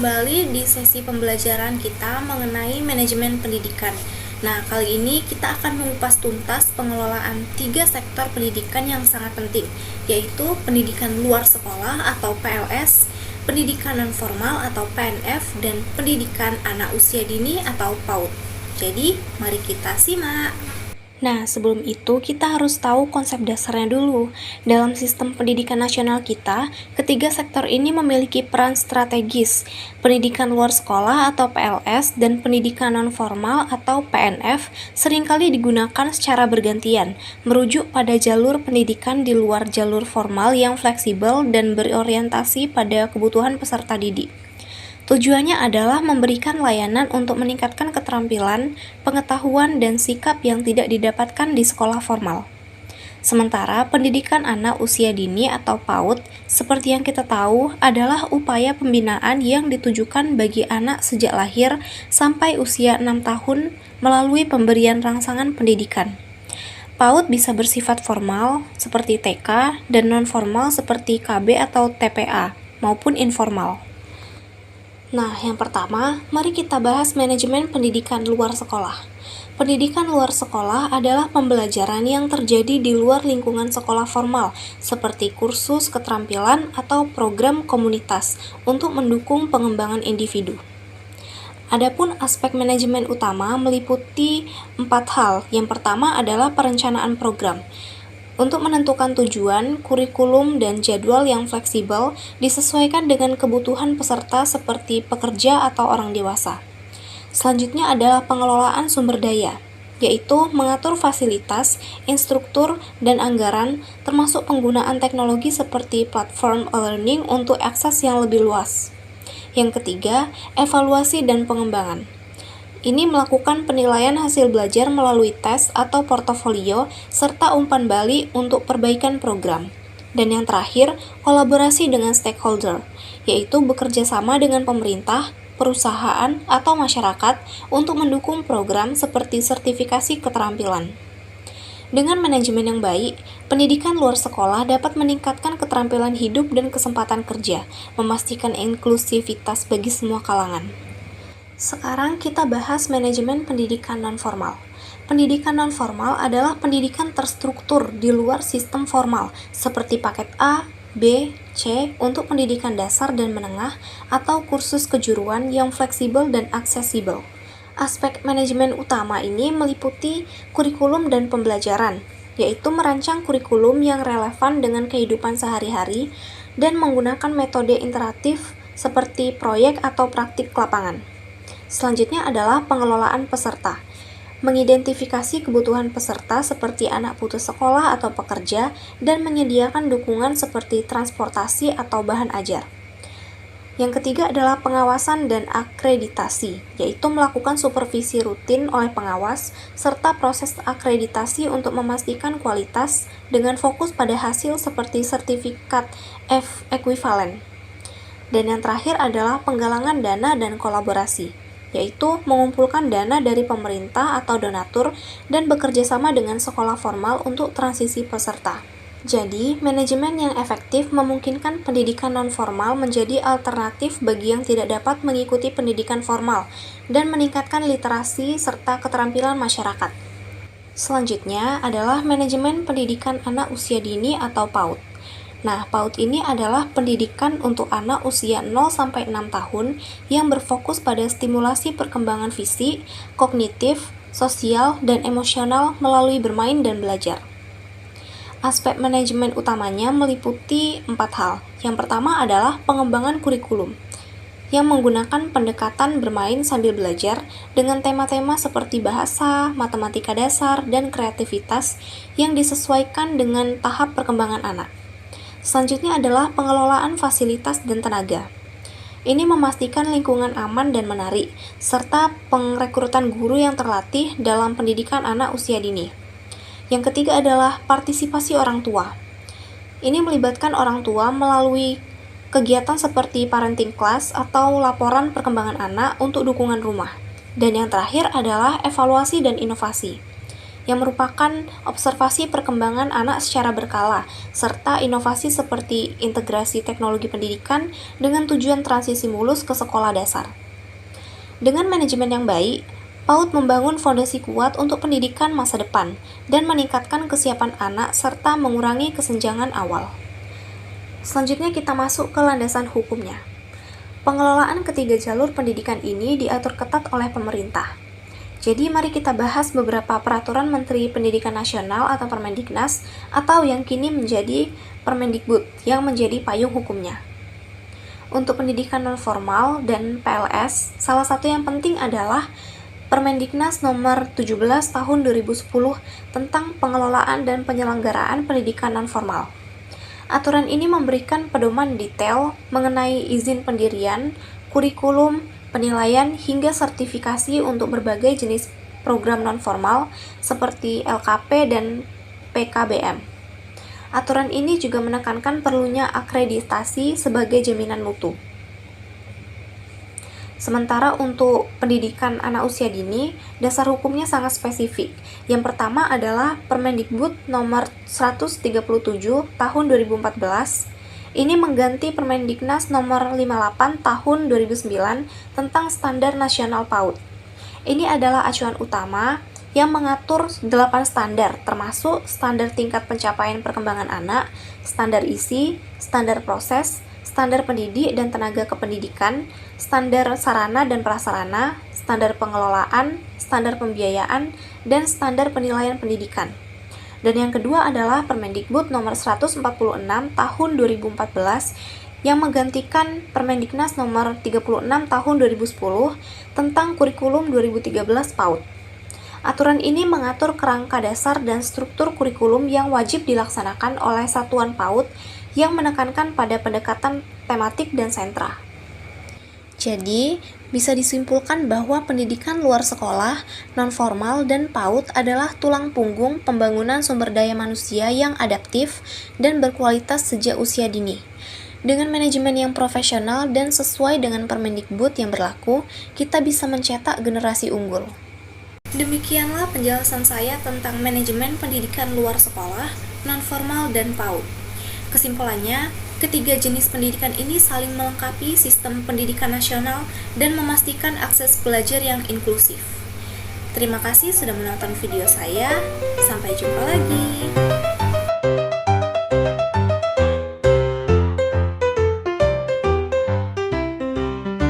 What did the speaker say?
kembali di sesi pembelajaran kita mengenai manajemen pendidikan. Nah, kali ini kita akan mengupas tuntas pengelolaan 3 sektor pendidikan yang sangat penting, yaitu pendidikan luar sekolah atau PLS, pendidikan non-formal atau PNF, dan pendidikan anak usia dini atau PAUD. Jadi, mari kita simak. Nah, sebelum itu kita harus tahu konsep dasarnya dulu. Dalam sistem pendidikan nasional kita, ketiga sektor ini memiliki peran strategis. Pendidikan luar sekolah atau PLS dan pendidikan non-formal atau PNF seringkali digunakan secara bergantian, merujuk pada jalur pendidikan di luar jalur formal yang fleksibel dan berorientasi pada kebutuhan peserta didik. Tujuannya adalah memberikan layanan untuk meningkatkan keterampilan, pengetahuan, dan sikap yang tidak didapatkan di sekolah formal. Sementara pendidikan anak usia dini atau PAUD, seperti yang kita tahu, adalah upaya pembinaan yang ditujukan bagi anak sejak lahir sampai usia 6 tahun melalui pemberian rangsangan pendidikan. PAUD bisa bersifat formal seperti TK dan non-formal seperti KB atau TPA, maupun informal. Nah, yang pertama, mari kita bahas manajemen pendidikan luar sekolah. Pendidikan luar sekolah adalah pembelajaran yang terjadi di luar lingkungan sekolah formal, seperti kursus keterampilan atau program komunitas untuk mendukung pengembangan individu. Adapun aspek manajemen utama meliputi 4 hal. Yang pertama adalah perencanaan program. Untuk menentukan tujuan, kurikulum, dan jadwal yang fleksibel disesuaikan dengan kebutuhan peserta seperti pekerja atau orang dewasa. Selanjutnya adalah pengelolaan sumber daya, yaitu mengatur fasilitas, instruktur, dan anggaran, termasuk penggunaan teknologi seperti platform e-learning untuk akses yang lebih luas. Yang ketiga, evaluasi dan pengembangan. Ini melakukan penilaian hasil belajar melalui tes atau portofolio serta umpan balik untuk perbaikan program. Dan yang terakhir, kolaborasi dengan stakeholder, yaitu bekerja sama dengan pemerintah, perusahaan, atau masyarakat untuk mendukung program seperti sertifikasi keterampilan. Dengan manajemen yang baik, pendidikan luar sekolah dapat meningkatkan keterampilan hidup dan kesempatan kerja, memastikan inklusivitas bagi semua kalangan. Sekarang kita bahas manajemen pendidikan non-formal. Pendidikan non-formal adalah pendidikan terstruktur di luar sistem formal, seperti paket A, B, C untuk pendidikan dasar dan menengah, atau kursus kejuruan yang fleksibel dan aksesibel. Aspek manajemen utama ini meliputi kurikulum dan pembelajaran, yaitu merancang kurikulum yang relevan dengan kehidupan sehari-hari dan menggunakan metode interaktif seperti proyek atau praktik lapangan. Selanjutnya adalah pengelolaan peserta. Mengidentifikasi kebutuhan peserta seperti anak putus sekolah atau pekerja dan menyediakan dukungan seperti transportasi atau bahan ajar. Yang ketiga adalah pengawasan dan akreditasi, yaitu melakukan supervisi rutin oleh pengawas serta proses akreditasi untuk memastikan kualitas dengan fokus pada hasil seperti sertifikat ekuivalen. Dan yang terakhir adalah penggalangan dana dan kolaborasi, yaitu mengumpulkan dana dari pemerintah atau donatur dan bekerja sama dengan sekolah formal untuk transisi peserta. Jadi, manajemen yang efektif memungkinkan pendidikan non-formal menjadi alternatif bagi yang tidak dapat mengikuti pendidikan formal dan meningkatkan literasi serta keterampilan masyarakat. Selanjutnya adalah manajemen pendidikan anak usia dini atau PAUD. Nah, PAUD ini adalah pendidikan untuk anak usia 0-6 tahun yang berfokus pada stimulasi perkembangan fisik, kognitif, sosial, dan emosional melalui bermain dan belajar. Aspek manajemen utamanya meliputi 4 hal. Yang pertama adalah pengembangan kurikulum, yang menggunakan pendekatan bermain sambil belajar dengan tema-tema seperti bahasa, matematika dasar, dan kreativitas yang disesuaikan dengan tahap perkembangan anak. Selanjutnya adalah pengelolaan fasilitas dan tenaga. Ini memastikan lingkungan aman dan menarik, serta pengrekrutan guru yang terlatih dalam pendidikan anak usia dini. Yang ketiga adalah partisipasi orang tua. Ini melibatkan orang tua melalui kegiatan seperti parenting class atau laporan perkembangan anak untuk dukungan rumah. Dan yang terakhir adalah evaluasi dan inovasi. yang merupakan observasi perkembangan anak secara berkala, serta inovasi seperti integrasi teknologi pendidikan dengan tujuan transisi mulus ke sekolah dasar. Dengan manajemen yang baik, PAUD membangun fondasi kuat untuk pendidikan masa depan dan meningkatkan kesiapan anak serta mengurangi kesenjangan awal. Selanjutnya kita masuk ke landasan hukumnya. Pengelolaan ketiga jalur pendidikan ini diatur ketat oleh pemerintah. Jadi mari kita bahas beberapa peraturan Menteri Pendidikan Nasional atau Permendiknas atau yang kini menjadi Permendikbud yang menjadi payung hukumnya. Untuk pendidikan nonformal dan PLS, salah satu yang penting adalah Permendiknas nomor 17 tahun 2010 tentang pengelolaan dan penyelenggaraan pendidikan nonformal. Aturan ini memberikan pedoman detail mengenai izin pendirian, kurikulum, penilaian, hingga sertifikasi untuk berbagai jenis program nonformal seperti LKP dan PKBM. Aturan ini juga menekankan perlunya akreditasi sebagai jaminan mutu. Sementara untuk pendidikan anak usia dini, dasar hukumnya sangat spesifik. Yang pertama adalah Permendikbud nomor 137 tahun 2014. Ini mengganti Permendiknas nomor 58 tahun 2009 tentang Standar Nasional PAUD. Ini adalah acuan utama yang mengatur 8 standar, termasuk standar tingkat pencapaian perkembangan anak, standar isi, standar proses, standar pendidik dan tenaga kependidikan, standar sarana dan prasarana, standar pengelolaan, standar pembiayaan, dan standar penilaian pendidikan. Dan yang kedua adalah Permendikbud nomor 146 tahun 2014 yang menggantikan Permendiknas nomor 36 tahun 2010 tentang kurikulum 2013 PAUD. Aturan ini mengatur kerangka dasar dan struktur kurikulum yang wajib dilaksanakan oleh satuan PAUD yang menekankan pada pendekatan tematik dan sentra. Jadi, bisa disimpulkan bahwa pendidikan luar sekolah, nonformal, dan PAUD adalah tulang punggung pembangunan sumber daya manusia yang adaptif dan berkualitas sejak usia dini. Dengan manajemen yang profesional dan sesuai dengan Permendikbud yang berlaku, kita bisa mencetak generasi unggul. Demikianlah penjelasan saya tentang manajemen pendidikan luar sekolah, nonformal, dan PAUD. Kesimpulannya, ketiga jenis pendidikan ini saling melengkapi sistem pendidikan nasional dan memastikan akses belajar yang inklusif. Terima kasih sudah menonton video saya. Sampai jumpa lagi.